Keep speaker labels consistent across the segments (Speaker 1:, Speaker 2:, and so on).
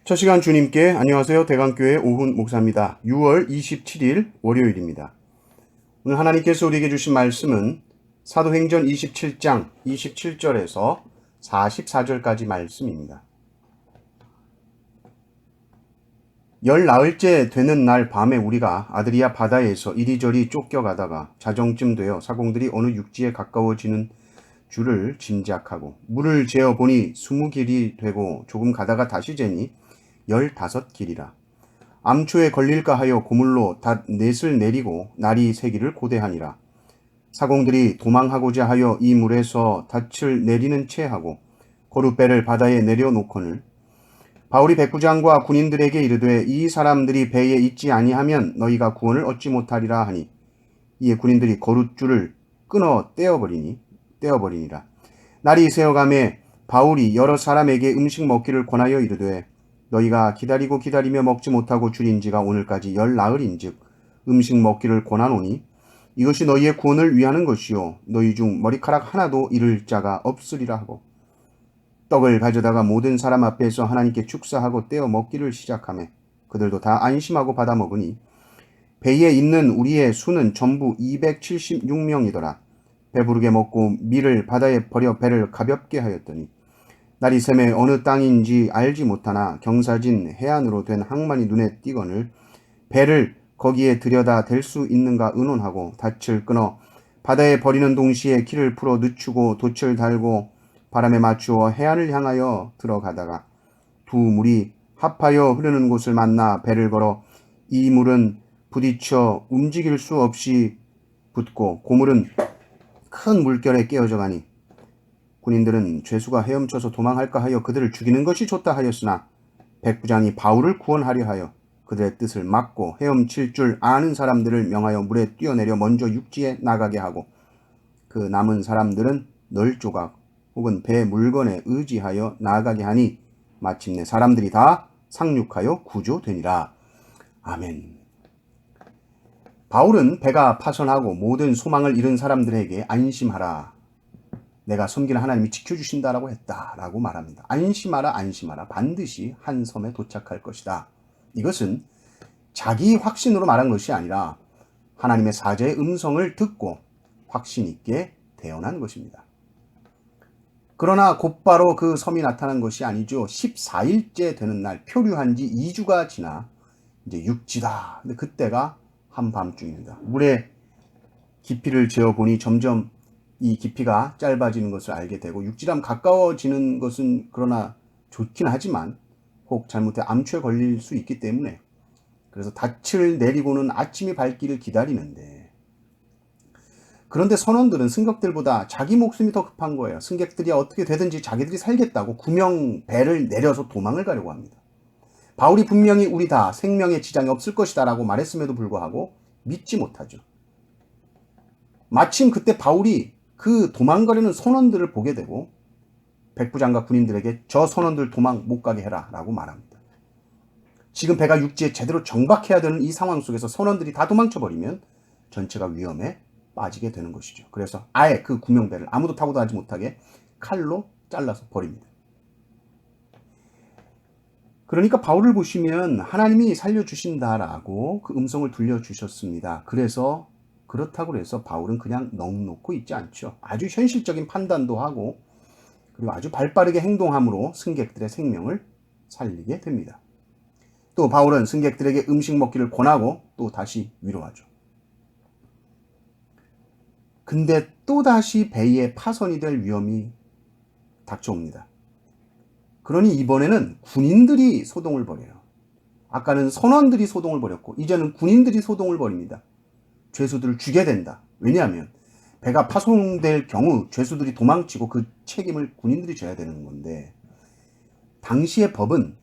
Speaker 1: 첫 시간 주님께 안녕하세요. 대강교회 오훈 목사입니다. 6월 27일 월요일입니다. 오늘 하나님께서 우리에게 주신 말씀은 사도행전 27장 27절에서 44절까지 말씀입니다. 열 나흘째 되는 날 밤에 우리가 아드리아 바다에서 이리저리 쫓겨가다가 자정쯤 되어 사공들이 어느 육지에 가까워지는 줄을 짐작하고 물을 재어 보니 20길이 되고 조금 가다가 다시 재니 15길이라. 암초에 걸릴까 하여 고물로 닷넷을 내리고 날이 새기를 고대하니라. 사공들이 도망하고자 하여 이 물에서 닻을 내리는 채 하고 거룻배를 바다에 내려놓거늘 바울이 백부장과 군인들에게 이르되 이 사람들이 배에 있지 아니하면 너희가 구원을 얻지 못하리라 하니 이에 군인들이 거룻줄을 끊어 떼어버리니라. 날이 새어가매 바울이 여러 사람에게 음식 먹기를 권하여 이르되 너희가 기다리며 먹지 못하고 줄인 지가 오늘까지 열 나흘인즉 음식 먹기를 권하노니 이것이 너희의 구원을 위하는 것이요 너희 중 머리카락 하나도 잃을 자가 없으리라 하고 떡을 가져다가 모든 사람 앞에서 하나님께 축사하고 떼어 먹기를 시작하매 그들도 다 안심하고 받아 먹으니 배에 있는 우리의 수는 전부 276명이더라. 배부르게 먹고 밀을 바다에 버려 배를 가볍게 하였더니 날이 새매 어느 땅인지 알지 못하나 경사진 해안으로 된 항만이 눈에 띄거늘 배를 거기에 들여다 댈 수 있는가 의논하고 닻을 끊어 바다에 버리는 동시에 키를 풀어 늦추고 돛을 달고 바람에 맞추어 해안을 향하여 들어가다가 두 물이 합하여 흐르는 곳을 만나 배를 걸어 이 물은 부딪혀 움직일 수 없이 붙고 고물은 큰 물결에 깨어져 가니 군인들은 죄수가 헤엄쳐서 도망할까 하여 그들을 죽이는 것이 좋다 하였으나 백부장이 바울을 구원하려 하여 그들의 뜻을 막고 헤엄칠 줄 아는 사람들을 명하여 물에 뛰어내려 먼저 육지에 나가게 하고 그 남은 사람들은 널조각 혹은 배 물건에 의지하여 나아가게 하니 마침내 사람들이 다 상륙하여 구조되니라. 아멘. 바울은 배가 파손하고 모든 소망을 잃은 사람들에게 안심하라. 내가 섬기는 하나님이 지켜주신다라고 했다라고 말합니다. 안심하라 안심하라. 반드시 한 섬에 도착할 것이다. 이것은 자기 확신으로 말한 것이 아니라 하나님의 사자의 음성을 듣고 확신 있게 대언한 것입니다. 그러나 곧바로 그 섬이 나타난 것이 아니죠. 14일째 되는 날 표류한 지 2주가 지나 이제 육지다. 근데 그때가 한밤중입니다. 물의 깊이를 재어보니 점점 이 깊이가 짧아지는 것을 알게 되고 육지랑 가까워지는 것은 그러나 좋긴 하지만 혹 잘못해 암초에 걸릴 수 있기 때문에 그래서 닻을 내리고는 아침이 밝기를 기다리는데 그런데 선원들은 승객들보다 자기 목숨이 더 급한 거예요. 승객들이 어떻게 되든지 자기들이 살겠다고 구명 배를 내려서 도망을 가려고 합니다. 바울이 분명히 우리 다 생명에 지장이 없을 것이다 라고 말했음에도 불구하고 믿지 못하죠. 마침 그때 바울이 그 도망가려는 선원들을 보게 되고 백부장과 군인들에게 저 선원들 도망 못 가게 해라 라고 말합니다. 지금 배가 육지에 제대로 정박해야 되는 이 상황 속에서 선원들이 다 도망쳐버리면 전체가 위험에 빠지게 되는 것이죠. 그래서 아예 그 구명배를 아무도 타고도 하지 못하게 칼로 잘라서 버립니다. 그러니까 바울을 보시면 하나님이 살려주신다라고 그 음성을 들려주셨습니다. 그렇다고 해서 바울은 그냥 넋놓고 있지 않죠. 아주 현실적인 판단도 하고 그리고 아주 발빠르게 행동함으로 승객들의 생명을 살리게 됩니다. 또 바울은 승객들에게 음식 먹기를 권하고 또 다시 위로하죠. 근데 또다시 배에 파손이 될 위험이 닥쳐옵니다. 그러니 이번에는 군인들이 소동을 벌여요. 아까는 선원들이 소동을 벌였고 이제는 군인들이 소동을 벌입니다. 죄수들을 죽여야 된다. 왜냐하면 배가 파손될 경우 죄수들이 도망치고 그 책임을 군인들이 져야 되는 건데 당시의 법은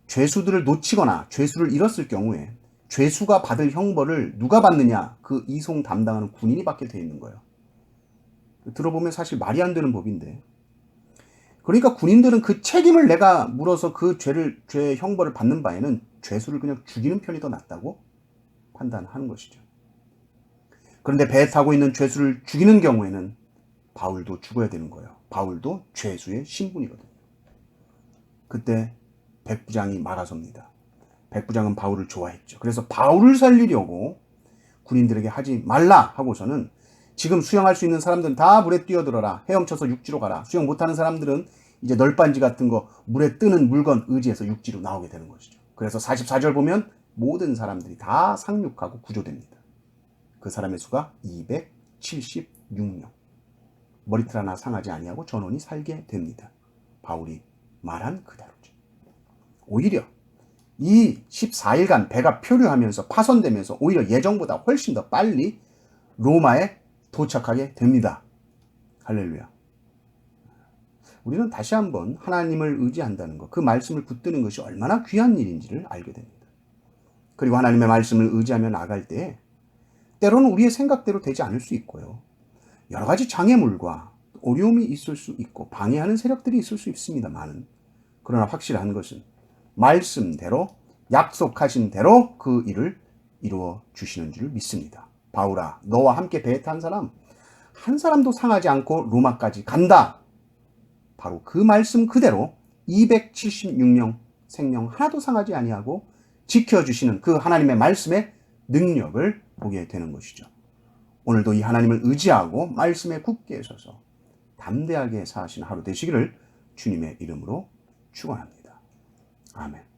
Speaker 1: 죄수들을 놓치거나 죄수를 잃었을 경우에 죄수가 받을 형벌을 누가 받느냐 그 이송 담당하는 군인이 받게 돼 있는 거예요. 들어보면 사실 말이 안 되는 법인데 그러니까 군인들은 그 책임을 내가 물어서 그 죄 형벌을 받는 바에는 죄수를 그냥 죽이는 편이 더 낫다고 판단하는 것이죠. 그런데 배에 타고 있는 죄수를 죽이는 경우에는 바울도 죽어야 되는 거예요. 바울도 죄수의 신분이거든요. 그때 백부장이 막아섭니다. 백부장은 바울을 좋아했죠. 그래서 바울을 살리려고 군인들에게 하지 말라 하고서는 지금 수영할 수 있는 사람들은 다 물에 뛰어들어라. 헤엄쳐서 육지로 가라. 수영 못하는 사람들은 이제 널빤지 같은 거 물에 뜨는 물건 의지해서 육지로 나오게 되는 것이죠. 그래서 44절 보면 모든 사람들이 다 상륙하고 구조됩니다. 그 사람의 수가 276명. 머리털 하나 상하지 아니하고 전원이 살게 됩니다. 바울이 말한 그대로죠. 오히려 이 14일간 배가 표류하면서 파손되면서 오히려 예정보다 훨씬 더 빨리 로마에 도착하게 됩니다. 할렐루야. 우리는 다시 한번 하나님을 의지한다는 것, 그 말씀을 붙드는 것이 얼마나 귀한 일인지를 알게 됩니다. 그리고 하나님의 말씀을 의지하며 나갈 때 때로는 우리의 생각대로 되지 않을 수 있고요. 여러 가지 장애물과 어려움이 있을 수 있고 방해하는 세력들이 있을 수 있습니다만, 그러나 확실한 것은 말씀대로 약속하신 대로 그 일을 이루어 주시는 줄 믿습니다. 바울아, 너와 함께 배에 탄 사람 한 사람도 상하지 않고 로마까지 간다. 바로 그 말씀 그대로 276명 생명 하나도 상하지 아니하고 지켜주시는 그 하나님의 말씀의 능력을 보게 되는 것이죠. 오늘도 이 하나님을 의지하고 말씀에 굳게 서서 담대하게 사시는 하루 되시기를 주님의 이름으로 축원합니다. 아멘.